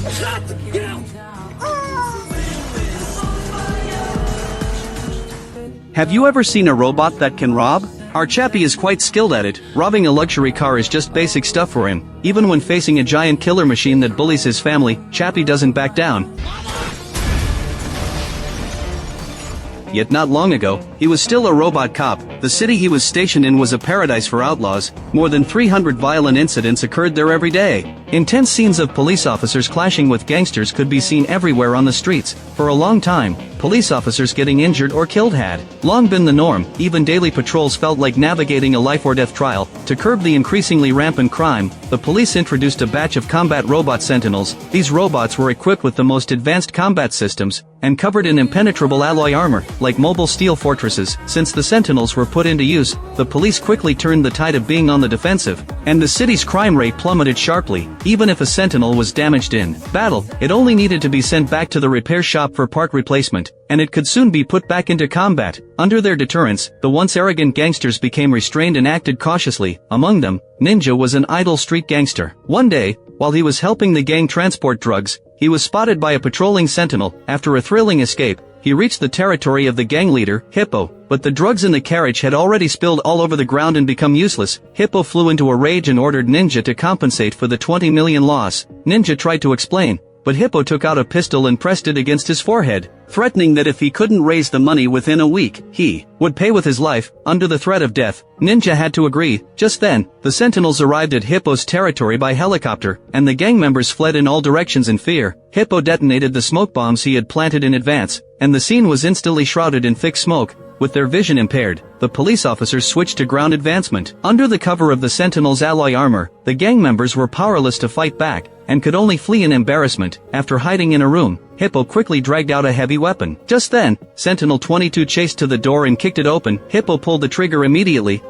Get out! Have you ever seen a robot that can rob? Our chappie is quite skilled at it. Robbing a luxury car is just basic stuff for him. Even when facing a giant killer machine that bullies his family, Chappie doesn't back down. Yet not long ago, he was still a robot cop. The city he was stationed in was a paradise for outlaws. More than 300 violent incidents occurred there every day. Intense scenes of police officers clashing with gangsters could be seen everywhere on the streets. For a long time, police officers getting injured or killed had long been the norm. Even daily patrols felt like navigating a life-or-death trial. To curb the increasingly rampant crime, the police introduced a batch of combat robot sentinels. These robots were equipped with the most advanced combat systems, and covered in impenetrable alloy armor, like mobile steel fortresses. Since the sentinels were put into use, the police quickly turned the tide of being on the defensive, and the city's crime rate plummeted sharply. Even if a sentinel was damaged in battle, it only needed to be sent back to the repair shop for part replacement, and it could soon be put back into combat. Under their deterrence, the once arrogant gangsters became restrained and acted cautiously. Among them, Ninja was an idle street gangster. One day, while he was helping the gang transport drugs, he was spotted by a patrolling sentinel. After a thrilling escape, he reached the territory of the gang leader, Hippo, but the drugs in the carriage had already spilled all over the ground and become useless. Hippo flew into a rage and ordered Ninja to compensate for the 20 million loss. Ninja tried to explain, but Hippo took out a pistol and pressed it against his forehead, threatening that if he couldn't raise the money within a week, he would pay with his life. Under the threat of death, Ninja had to agree. Just then, the sentinels arrived at Hippo's territory by helicopter, and the gang members fled in all directions in fear. Hippo detonated the smoke bombs he had planted in advance, and the scene was instantly shrouded in thick smoke. With their vision impaired, the police officers switched to ground advancement. Under the cover of the sentinels' alloy armor, the gang members were powerless to fight back, and could only flee in embarrassment. After hiding in a room, Hippo quickly dragged out a heavy weapon. Just then, Sentinel 22 chased to the door and kicked it open. Hippo pulled the trigger immediately.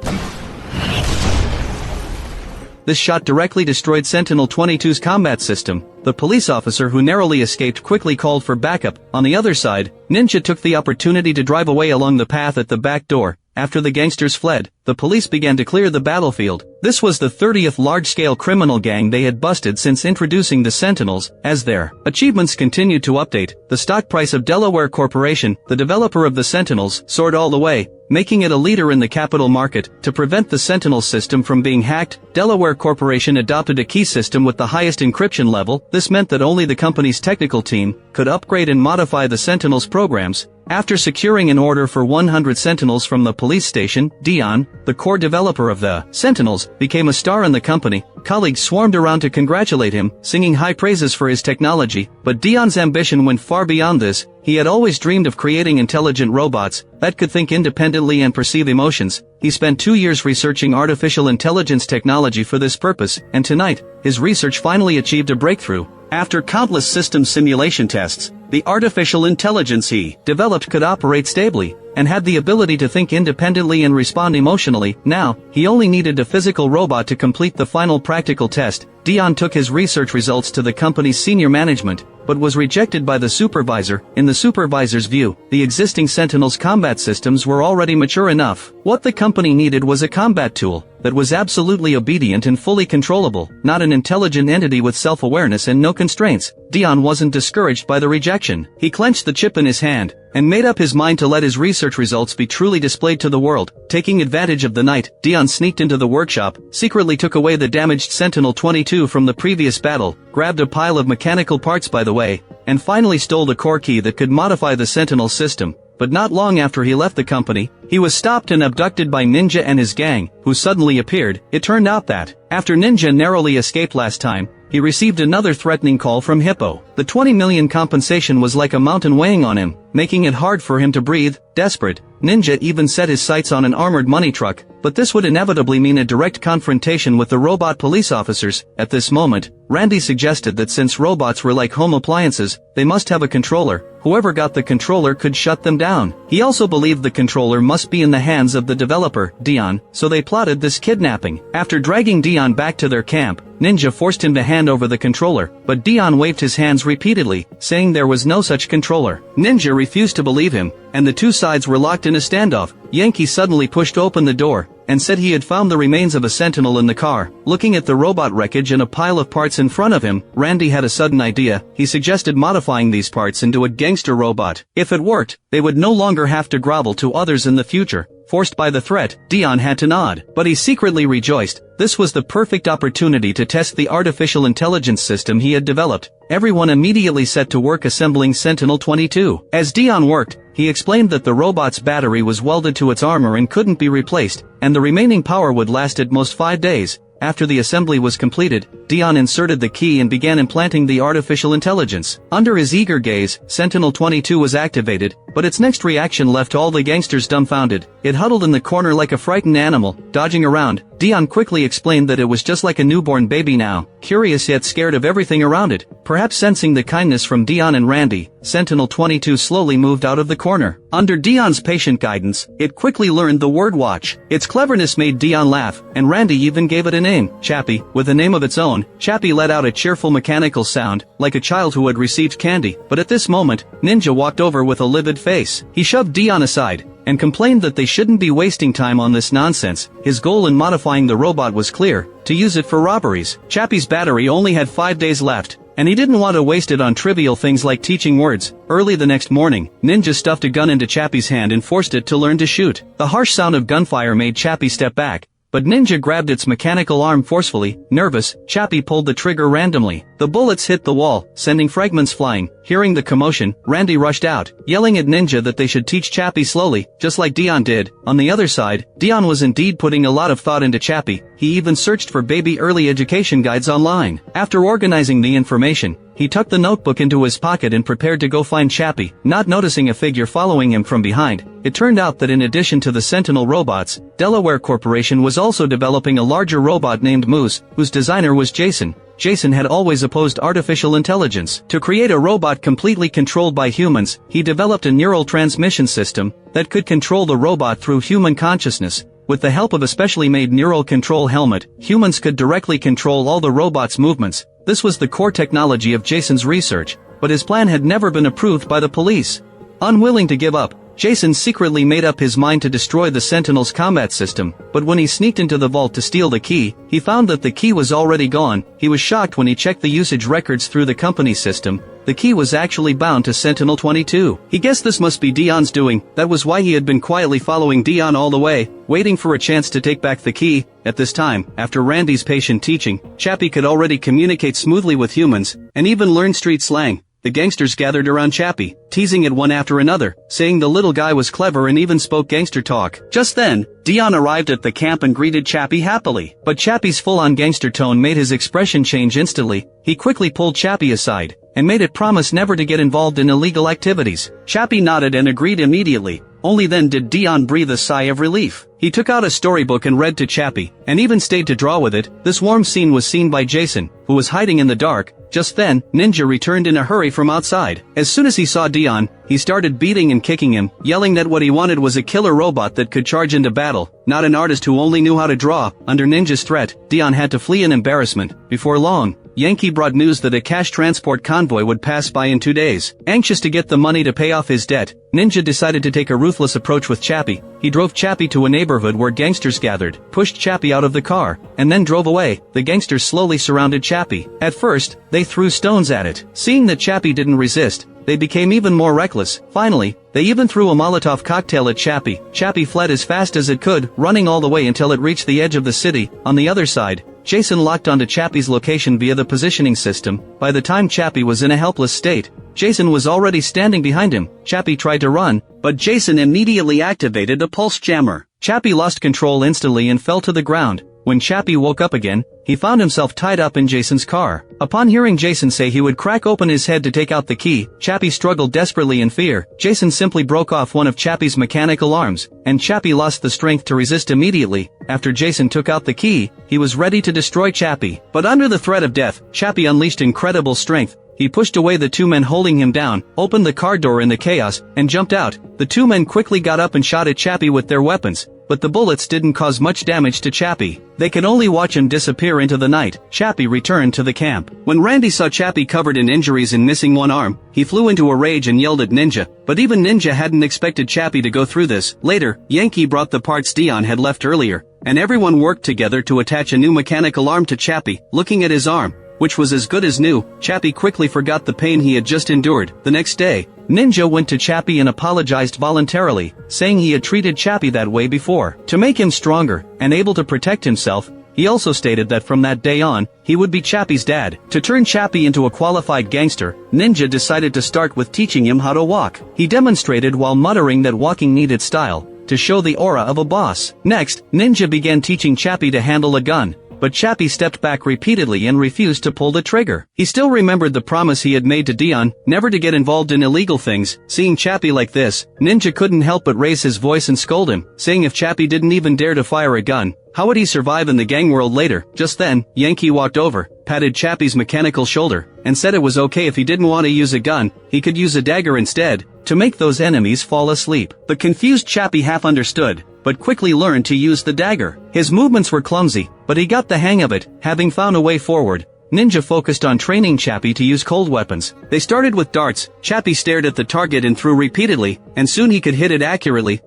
This shot directly destroyed Sentinel 22's combat system. The police officer who narrowly escaped quickly called for backup. On the other side, Ninja took the opportunity to drive away along the path at the back door. After the gangsters fled, the police began to clear the battlefield. This was the 30th large-scale criminal gang they had busted since introducing the Sentinels. As their achievements continued to update, the stock price of Delaware Corporation, the developer of the Sentinels, soared all the way, making it a leader in the capital market. To prevent the Sentinel system from being hacked, Delaware Corporation adopted a key system with the highest encryption level. This meant that only the company's technical team could upgrade and modify the Sentinel's programs. After securing an order for 100 Sentinels from the police station, Dion, the core developer of the Sentinels, became a star in the company. Colleagues swarmed around to congratulate him, singing high praises for his technology. But Dion's ambition went far beyond this. He had always dreamed of creating intelligent robots that could think independently and perceive emotions. He spent 2 years researching artificial intelligence technology for this purpose, and tonight, his research finally achieved a breakthrough. After countless system simulation tests, the artificial intelligence he developed could operate stably, and had the ability to think independently and respond emotionally. Now, he only needed a physical robot to complete the final practical test. Dion took his research results to the company's senior management, but was rejected by the supervisor. In the supervisor's view, the existing Sentinel's combat systems were already mature enough. What the company needed was a combat tool that was absolutely obedient and fully controllable, not an intelligent entity with self-awareness and no constraints. Dion wasn't discouraged by the rejection. He clenched the chip in his hand, and made up his mind to let his research results be truly displayed to the world. Taking advantage of the night, Dion sneaked into the workshop, secretly took away the damaged Sentinel 22 from the previous battle, grabbed a pile of mechanical parts by the way, and finally stole the core key that could modify the Sentinel system. But not long after he left the company, he was stopped and abducted by Ninja and his gang, who suddenly appeared. It turned out that, after Ninja narrowly escaped last time, he received another threatening call from Hippo. The 20 million compensation was like a mountain weighing on him, making it hard for him to breathe. Desperate, Ninja even set his sights on an armored money truck, but this would inevitably mean a direct confrontation with the robot police officers. At this moment, Randy suggested that since robots were like home appliances, they must have a controller. Whoever got the controller could shut them down. He also believed the controller must be in the hands of the developer, Dion, so they plotted this kidnapping. After dragging Dion back to their camp, Ninja forced him to hand over the controller, but Dion waved his hands repeatedly, saying there was no such controller. Ninja refused to believe him, and the two sides were locked in a standoff. Yankee suddenly pushed open the door, and said he had found the remains of a sentinel in the car. Looking at the robot wreckage and a pile of parts in front of him, Randy had a sudden idea. He suggested modifying these parts into a gangster robot. If it worked, they would no longer have to grovel to others in the future. Forced by the threat, Dion had to nod, but he secretly rejoiced. This was the perfect opportunity to test the artificial intelligence system he had developed. Everyone immediately set to work assembling Sentinel-22. As Dion worked, he explained that the robot's battery was welded to its armor and couldn't be replaced, and the remaining power would last at most 5 days. After the assembly was completed, Dion inserted the key and began implanting the artificial intelligence. Under his eager gaze, Sentinel-22 was activated, but its next reaction left all the gangsters dumbfounded. It huddled in the corner like a frightened animal, dodging around. Dion quickly explained that it was just like a newborn baby now, curious yet scared of everything around it. Perhaps sensing the kindness from Dion and Randy, Sentinel-22 slowly moved out of the corner. Under Dion's patient guidance, it quickly learned the word watch. Its cleverness made Dion laugh, and Randy even gave it a name, Chappie. With a name of its own, Chappie let out a cheerful mechanical sound, like a child who had received candy. But at this moment, Ninja walked over with a livid face. He shoved Dion aside, and complained that they shouldn't be wasting time on this nonsense. His goal in modifying the robot was clear: to use it for robberies. Chappie's battery only had 5 days left, and he didn't want to waste it on trivial things like teaching words. Early the next morning, Ninja stuffed a gun into Chappie's hand and forced it to learn to shoot. The harsh sound of gunfire made Chappie step back, but Ninja grabbed its mechanical arm forcefully. Nervous, Chappie pulled the trigger randomly. The bullets hit the wall, sending fragments flying. Hearing the commotion, Randy rushed out, yelling at Ninja that they should teach Chappie slowly, just like Dion did. On the other side, Dion was indeed putting a lot of thought into Chappie. He even searched for baby early education guides online. After organizing the information, he tucked the notebook into his pocket and prepared to go find Chappie, not noticing a figure following him from behind. It turned out that in addition to the Sentinel robots, Delaware Corporation was also developing a larger robot named Moose, whose designer was Jason. Jason had always opposed artificial intelligence. To create a robot completely controlled by humans, he developed a neural transmission system that could control the robot through human consciousness. With the help of a specially made neural control helmet, humans could directly control all the robot's movements. This was the core technology of Jason's research, but his plan had never been approved by the police. Unwilling to give up, Jason secretly made up his mind to destroy the Sentinel's combat system, but when he sneaked into the vault to steal the key, he found that the key was already gone. He was shocked when he checked the usage records through the company system. The key was actually bound to Sentinel-22. He guessed this must be Dion's doing. That was why he had been quietly following Dion all the way, waiting for a chance to take back the key. At this time, after Randy's patient teaching, Chappie could already communicate smoothly with humans, and even learn street slang. The gangsters gathered around Chappie, teasing it one after another, saying the little guy was clever and even spoke gangster talk. Just then, Dion arrived at the camp and greeted Chappie happily. But Chappie's full-on gangster tone made his expression change instantly. He quickly pulled Chappie aside, and made it promise never to get involved in illegal activities. Chappie nodded and agreed immediately. Only then did Dion breathe a sigh of relief. He took out a storybook and read to Chappie, and even stayed to draw with it. This warm scene was seen by Jason, who was hiding in the dark. Just then, Ninja returned in a hurry from outside. As soon as he saw Dion, he started beating and kicking him, yelling that what he wanted was a killer robot that could charge into battle, not an artist who only knew how to draw. Under Ninja's threat, Dion had to flee in embarrassment. Before long, Yankee brought news that a cash transport convoy would pass by in 2 days. Anxious to get the money to pay off his debt, Ninja decided to take a ruthless approach with Chappie. He drove Chappie to a neighborhood where gangsters gathered, pushed Chappie out of the car, and then drove away. The gangsters slowly surrounded Chappie. At first, they threw stones at it. Seeing that Chappie didn't resist, they became even more reckless. Finally, they even threw a Molotov cocktail at Chappie. Chappie fled as fast as it could, running all the way until it reached the edge of the city. On the other side, Jason locked onto Chappie's location via the positioning system. By the time Chappie was in a helpless state, Jason was already standing behind him. Chappie tried to run, but Jason immediately activated a pulse jammer. Chappie lost control instantly and fell to the ground. When Chappie woke up again, he found himself tied up in Jason's car. Upon hearing Jason say he would crack open his head to take out the key, Chappie struggled desperately in fear. Jason simply broke off one of Chappie's mechanical arms, and Chappie lost the strength to resist immediately. After Jason took out the key, he was ready to destroy Chappie. But under the threat of death, Chappie unleashed incredible strength. He pushed away the 2 men holding him down, opened the car door in the chaos, and jumped out. The 2 men quickly got up and shot at Chappie with their weapons. but the bullets didn't cause much damage to Chappie. They could only watch him disappear into the night. Chappie returned to the camp. When Randy saw Chappie covered in injuries and missing one arm, he flew into a rage and yelled at Ninja, but even Ninja hadn't expected Chappie to go through this. Later, Yankee brought the parts Dion had left earlier, and everyone worked together to attach a new mechanical arm to Chappie. Looking at his arm, which was as good as new, Chappie quickly forgot the pain he had just endured. The next day, Ninja went to Chappie and apologized voluntarily, saying he had treated Chappie that way before. To make him stronger and able to protect himself, he also stated that from that day on, he would be Chappie's dad. To turn Chappie into a qualified gangster, Ninja decided to start with teaching him how to walk. He demonstrated while muttering that walking needed style, to show the aura of a boss. Next, Ninja began teaching Chappie to handle a gun, but Chappie stepped back repeatedly and refused to pull the trigger. He still remembered the promise he had made to Dion, never to get involved in illegal things. Seeing Chappie like this, Ninja couldn't help but raise his voice and scold him, saying if Chappie didn't even dare to fire a gun, how would he survive in the gang world later? Just then, Yankee walked over, patted Chappie's mechanical shoulder, and said it was okay if he didn't want to use a gun, he could use a dagger instead, to make those enemies fall asleep. The confused Chappie half understood, but quickly learned to use the dagger. His movements were clumsy, but he got the hang of it. Having found a way forward, Ninja focused on training Chappie to use cold weapons. They started with darts. Chappie stared at the target and threw repeatedly, and soon he could hit it accurately.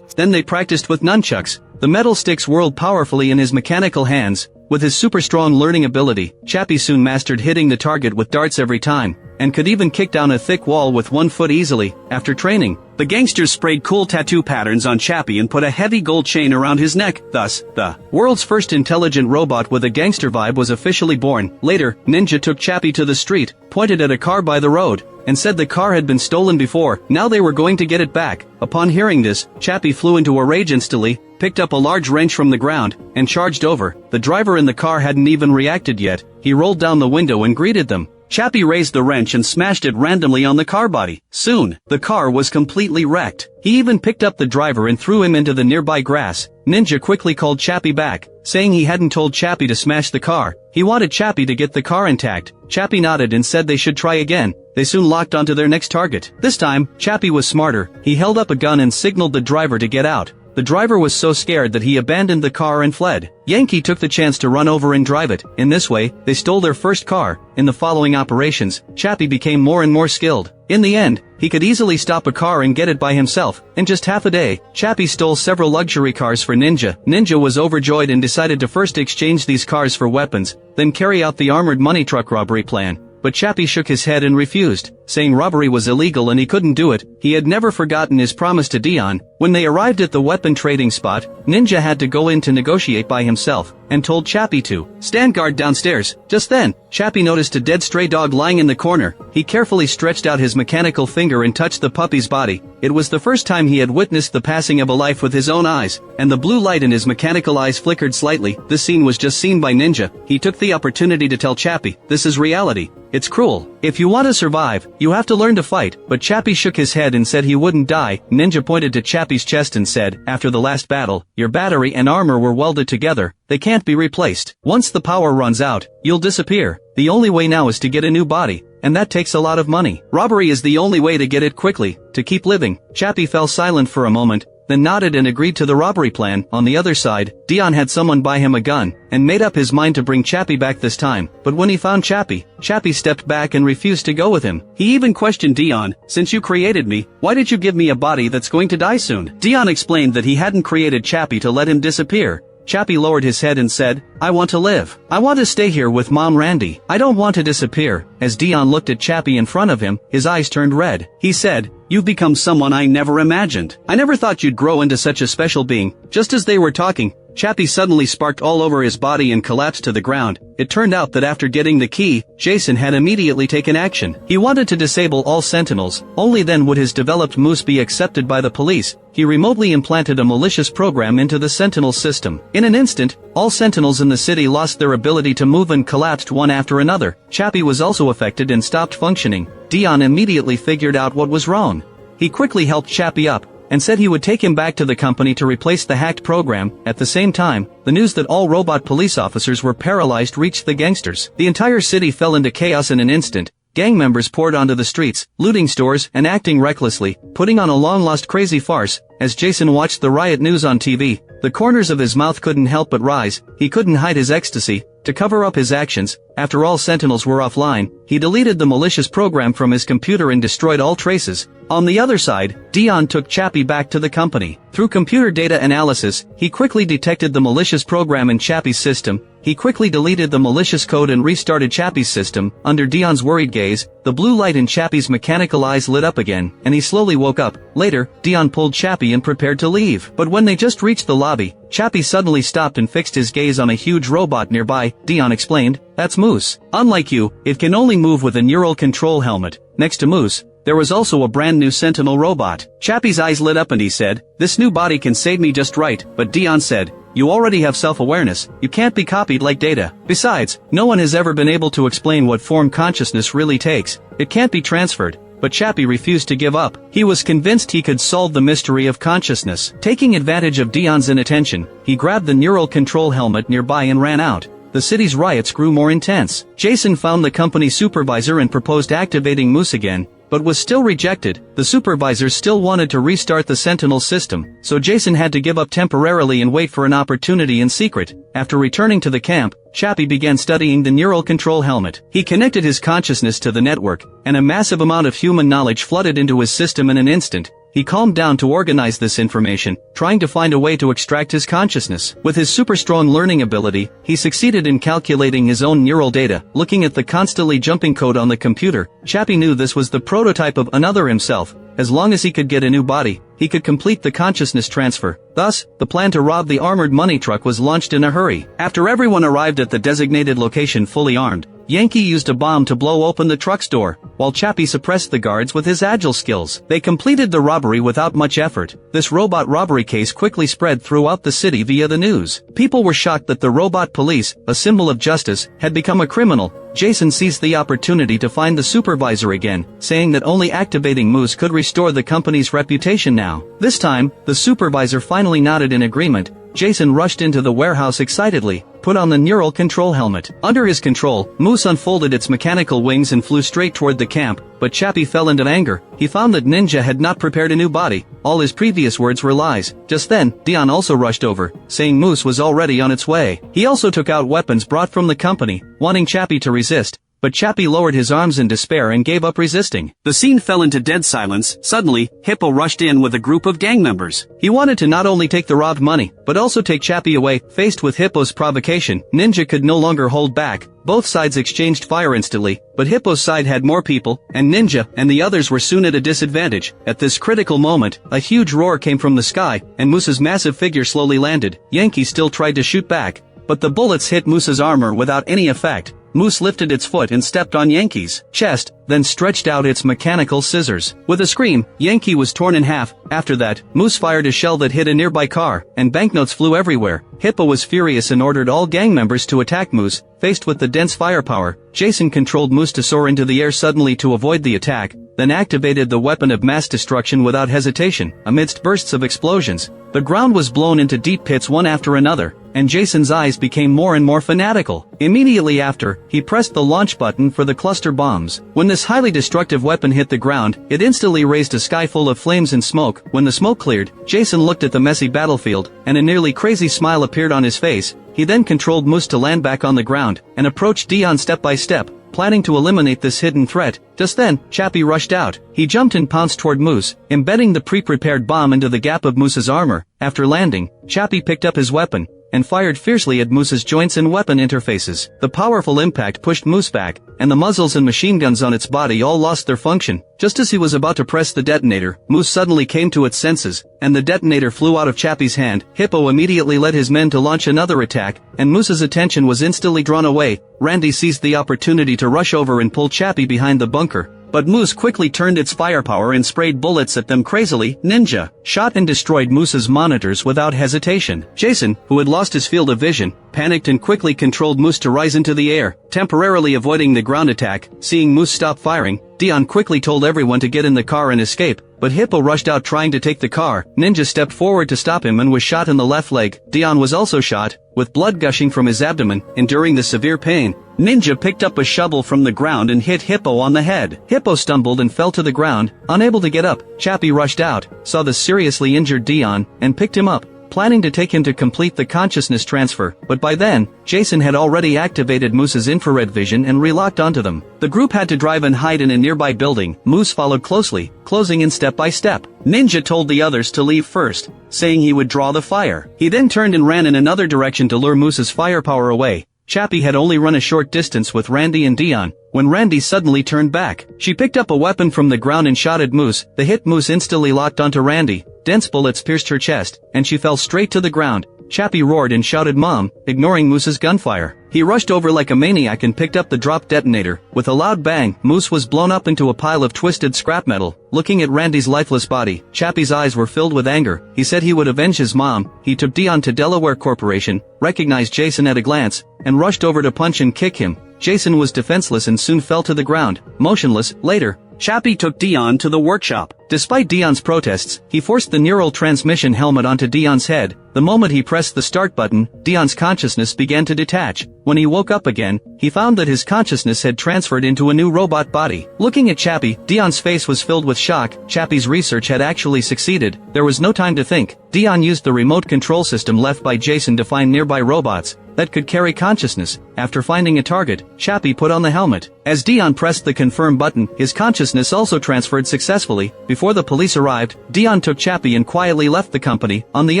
Then they practiced with nunchucks. The metal sticks whirled powerfully in his mechanical hands. With his super strong learning ability, Chappie soon mastered hitting the target with darts every time, and could even kick down a thick wall with 1 foot easily. After training, the gangsters sprayed cool tattoo patterns on Chappie and put a heavy gold chain around his neck. Thus, the world's first intelligent robot with a gangster vibe was officially born. Later, Ninja took Chappie to the street, pointed at a car by the road, and said the car had been stolen before. Now they were going to get it back. Upon hearing this, Chappie flew into a rage instantly, picked up a large wrench from the ground, and charged over. The driver in the car hadn't even reacted yet. He rolled down the window and greeted them. Chappie raised the wrench and smashed it randomly on the car body. Soon, the car was completely wrecked. He even picked up the driver and threw him into the nearby grass. Ninja quickly called Chappie back, saying he hadn't told Chappie to smash the car. He wanted Chappie to get the car intact. Chappie nodded and said they should try again. They soon locked onto their next target. This time, Chappie was smarter. He held up a gun and signaled the driver to get out. The driver was so scared that he abandoned the car and fled. Yankee took the chance to run over and drive it. In this way, they stole their first car. In the following operations, Chappie became more and more skilled. In the end, he could easily stop a car and get it by himself. In just half a day, Chappie stole several luxury cars for Ninja. Ninja was overjoyed and decided to first exchange these cars for weapons, then carry out the armored money truck robbery plan. But Chappie shook his head and refused, saying robbery was illegal and he couldn't do it. He had never forgotten his promise to Dion. When they arrived at the weapon trading spot, Ninja had to go in to negotiate by himself, and told Chappie to stand guard downstairs. Just then, Chappie noticed a dead stray dog lying in the corner. He carefully stretched out his mechanical finger and touched the puppy's body. It was the first time he had witnessed the passing of a life with his own eyes, and the blue light in his mechanical eyes flickered slightly. This scene was just seen by Ninja. He took the opportunity to tell Chappie, "This is reality. It's cruel. If you want to survive, you have to learn to fight." But Chappie shook his head and said he wouldn't die. Ninja pointed to Chappie's chest and said, "After the last battle, your battery and armor were welded together. They can't be replaced. Once the power runs out, you'll disappear. The only way now is to get a new body, and that takes a lot of money. Robbery is the only way to get it quickly, to keep living." Chappie fell silent for a moment, then nodded and agreed to the robbery plan. On the other side, Dion had someone buy him a gun, and made up his mind to bring Chappie back this time. But when he found Chappie stepped back and refused to go with him. He even questioned Dion, "Since you created me, why did you give me a body that's going to die soon?" Dion explained that he hadn't created Chappie to let him disappear. Chappie lowered his head and said, "I want to live. I want to stay here with Mom Randy. I don't want to disappear." As Dion looked at Chappie in front of him, his eyes turned red. He said, "You've become someone I never imagined. I never thought you'd grow into such a special being." Just as they were talking, Chappie suddenly sparked all over his body and collapsed to the ground. It turned out that after getting the key, Jason had immediately taken action. He wanted to disable all Sentinels. Only then would his developed moose be accepted by the police. He remotely implanted a malicious program into the Sentinel system. In an instant, all Sentinels in the city lost their ability to move and collapsed one after another. Chappie was also affected and stopped functioning. Dion immediately figured out what was wrong. He quickly helped Chappie up, and said he would take him back to the company to replace the hacked program. At the same time, the news that all robot police officers were paralyzed reached the gangsters. The entire city fell into chaos in an instant. gang members poured onto the streets, looting stores and acting recklessly, putting on a long-lost crazy farce. As Jason watched the riot news on TV, the corners of his mouth couldn't help but rise. He couldn't hide his ecstasy. To cover up his actions, after all sentinels were offline, he deleted the malicious program from his computer and destroyed all traces. On the other side, Dion took Chappie back to the company. Through computer data analysis, he quickly detected the malicious program in Chappie's system. He quickly deleted the malicious code and restarted Chappie's system. Under Dion's worried gaze, the blue light in Chappie's mechanical eyes lit up again, and he slowly woke up. Later, Dion pulled Chappie and prepared to leave. But when they just reached the lobby, Chappie suddenly stopped and fixed his gaze on a huge robot nearby. Dion explained, "That's Moose. Unlike you, it can only move with a neural control helmet." Next to Moose, there was also a brand new Sentinel robot. Chappie's eyes lit up and he said, "This new body can save me just right," but Dion said, "You already have self-awareness, you can't be copied like Data. Besides, no one has ever been able to explain what form consciousness really takes. It can't be transferred." But Chappie refused to give up. He was convinced he could solve the mystery of consciousness. Taking advantage of Dion's inattention, he grabbed the neural control helmet nearby and ran out. The city's riots grew more intense. Jason found the company supervisor and proposed activating Moose again, but was still rejected. The supervisor still wanted to restart the Sentinel system, so Jason had to give up temporarily and wait for an opportunity in secret. After returning to the camp, Chappie began studying the neural control helmet. He connected his consciousness to the network, and a massive amount of human knowledge flooded into his system in an instant. He calmed down to organize this information, trying to find a way to extract his consciousness. With his super strong learning ability, he succeeded in calculating his own neural data. Looking at the constantly jumping code on the computer, Chappie knew this was the prototype of another himself. As long as he could get a new body, he could complete the consciousness transfer. Thus, the plan to rob the armored money truck was launched in a hurry. After everyone arrived at the designated location fully armed, Yankee used a bomb to blow open the truck's door, while Chappie suppressed the guards with his agile skills. They completed the robbery without much effort. This robot robbery case quickly spread throughout the city via the news. People were shocked that the robot police, a symbol of justice, had become a criminal. Jason seized the opportunity to find the supervisor again, saying that only activating Moose could restore the company's reputation now. This time, the supervisor finally nodded in agreement. Jason rushed into the warehouse excitedly, put on the neural control helmet. Under his control, Moose unfolded its mechanical wings and flew straight toward the camp, but Chappie fell into anger. He found that Ninja had not prepared a new body. All his previous words were lies. Just then, Dion also rushed over, saying Moose was already on its way. He also took out weapons brought from the company, wanting Chappie to resist. But Chappie lowered his arms in despair and gave up resisting. The scene fell into dead silence. Suddenly, Hippo rushed in with a group of gang members. He wanted to not only take the robbed money, but also take Chappie away. Faced with Hippo's provocation, Ninja could no longer hold back. Both sides exchanged fire instantly, but Hippo's side had more people, and Ninja and the others were soon at a disadvantage. At this critical moment, a huge roar came from the sky, and Moose's massive figure slowly landed. Yankee still tried to shoot back, but the bullets hit Moose's armor without any effect. Moose lifted its foot and stepped on Yankee's chest, then stretched out its mechanical scissors. With a scream, Yankee was torn in half. After that, Moose fired a shell that hit a nearby car, and banknotes flew everywhere. Hippo was furious and ordered all gang members to attack Moose. Faced with the dense firepower, Jason controlled Moose to soar into the air suddenly to avoid the attack, then activated the weapon of mass destruction without hesitation. Amidst bursts of explosions, the ground was blown into deep pits one after another, and Jason's eyes became more and more fanatical. Immediately after, he pressed the launch button for the cluster bombs. When this highly destructive weapon hit the ground, it instantly raised a sky full of flames and smoke. When the smoke cleared, Jason looked at the messy battlefield, and a nearly crazy smile appeared on his face. He then controlled Moose to land back on the ground, and approached Dion step by step, planning to eliminate this hidden threat. Just then, Chappie rushed out. He jumped and pounced toward Moose, embedding the pre-prepared bomb into the gap of Moose's armor. After landing, Chappie picked up his weapon, and fired fiercely at Moose's joints and weapon interfaces. The powerful impact pushed Moose back, and the muzzles and machine guns on its body all lost their function. Just as he was about to press the detonator, Moose suddenly came to its senses, and the detonator flew out of Chappie's hand. Hippo immediately led his men to launch another attack, and Moose's attention was instantly drawn away. Randy seized the opportunity to rush over and pull Chappie behind the bunker. But Moose quickly turned its firepower and sprayed bullets at them crazily. Ninja shot and destroyed Moose's monitors without hesitation. Jason, who had lost his field of vision, panicked and quickly controlled Moose to rise into the air, temporarily avoiding the ground attack. Seeing Moose stop firing, Dion quickly told everyone to get in the car and escape, but Hippo rushed out trying to take the car. Ninja stepped forward to stop him and was shot in the left leg. Dion was also shot, with blood gushing from his abdomen. Enduring the severe pain, Ninja picked up a shovel from the ground and hit Hippo on the head. Hippo stumbled and fell to the ground, unable to get up. Chappie rushed out, saw the seriously injured Dion, and picked him up, planning to take him to complete the consciousness transfer, but by then, Jason had already activated Moose's infrared vision and relocked onto them. The group had to drive and hide in a nearby building. Moose followed closely, closing in step by step. Ninja told the others to leave first, saying he would draw the fire. He then turned and ran in another direction to lure Moose's firepower away. Chappie had only run a short distance with Randy and Dion, when Randy suddenly turned back. She picked up a weapon from the ground and shot at Moose. The hit Moose instantly locked onto Randy. Dense bullets pierced her chest, and she fell straight to the ground. Chappie roared and shouted "Mom," ignoring Moose's gunfire. He rushed over like a maniac and picked up the drop detonator. With a loud bang, Moose was blown up into a pile of twisted scrap metal. Looking at Randy's lifeless body, Chappie's eyes were filled with anger. He said he would avenge his mom. He took Dion to Delaware Corporation, recognized Jason at a glance, and rushed over to punch and kick him. Jason was defenseless and soon fell to the ground, motionless. Later, Chappie took Dion to the workshop. Despite Dion's protests, he forced the neural transmission helmet onto Dion's head. The moment he pressed the start button, Dion's consciousness began to detach. When he woke up again, he found that his consciousness had transferred into a new robot body. Looking at Chappie, Dion's face was filled with shock. Chappie's research had actually succeeded. There was no time to think. Dion used the remote control system left by Jason to find nearby robots that could carry consciousness. After finding a target, Chappie put on the helmet. As Dion pressed the confirm button, his consciousness also transferred successfully. Before the police arrived, Dion took Chappie and quietly left the company. On the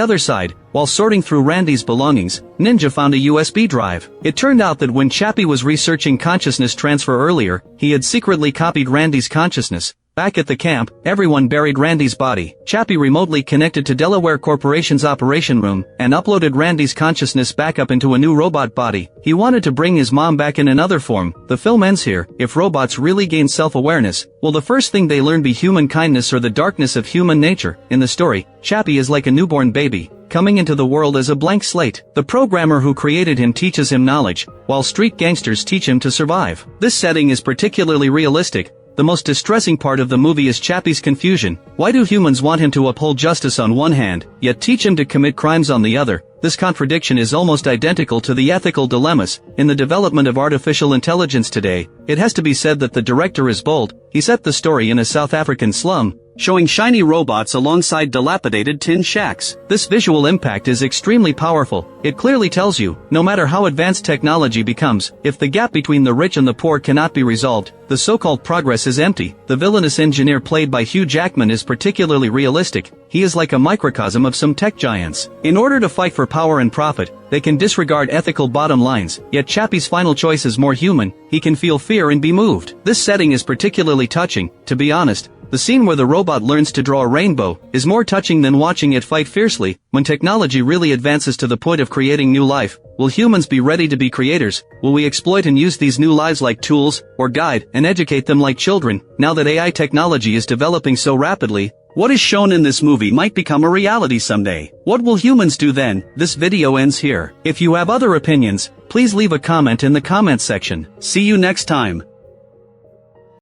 other side, while sorting through Randy's belongings, Ninja found a USB drive. It turned out that when Chappie was researching consciousness transfer earlier, he had secretly copied Randy's consciousness. Back at the camp, everyone buried Randy's body. Chappie remotely connected to Delaware Corporation's operation room and uploaded Randy's consciousness back up into a new robot body. He wanted to bring his mom back in another form. The film ends here. If robots really gain self-awareness, will the first thing they learn be human kindness or the darkness of human nature? In the story, Chappie is like a newborn baby, coming into the world as a blank slate. The programmer who created him teaches him knowledge, while street gangsters teach him to survive. This setting is particularly realistic. The most distressing part of the movie is Chappie's confusion. Why do humans want him to uphold justice on one hand, yet teach him to commit crimes on the other? This contradiction is almost identical to the ethical dilemmas in the development of artificial intelligence today. It has to be said that the director is bold. He set the story in a South African slum, showing shiny robots alongside dilapidated tin shacks. This visual impact is extremely powerful. It clearly tells you, no matter how advanced technology becomes, if the gap between the rich and the poor cannot be resolved, the so-called progress is empty. The villainous engineer played by Hugh Jackman is particularly realistic. He is like a microcosm of some tech giants. In order to fight for power and profit, they can disregard ethical bottom lines, yet Chappie's final choice is more human. He can feel fear and be moved. This setting is particularly touching. To be honest, the scene where the robot learns to draw a rainbow is more touching than watching it fight fiercely. When technology really advances to the point of creating new life, will humans be ready to be creators? Will we exploit and use these new lives like tools, or guide and educate them like children? Now that AI technology is developing so rapidly, what is shown in this movie might become a reality someday. What will humans do then? This video ends here. If you have other opinions, please leave a comment in the comment section. See you next time.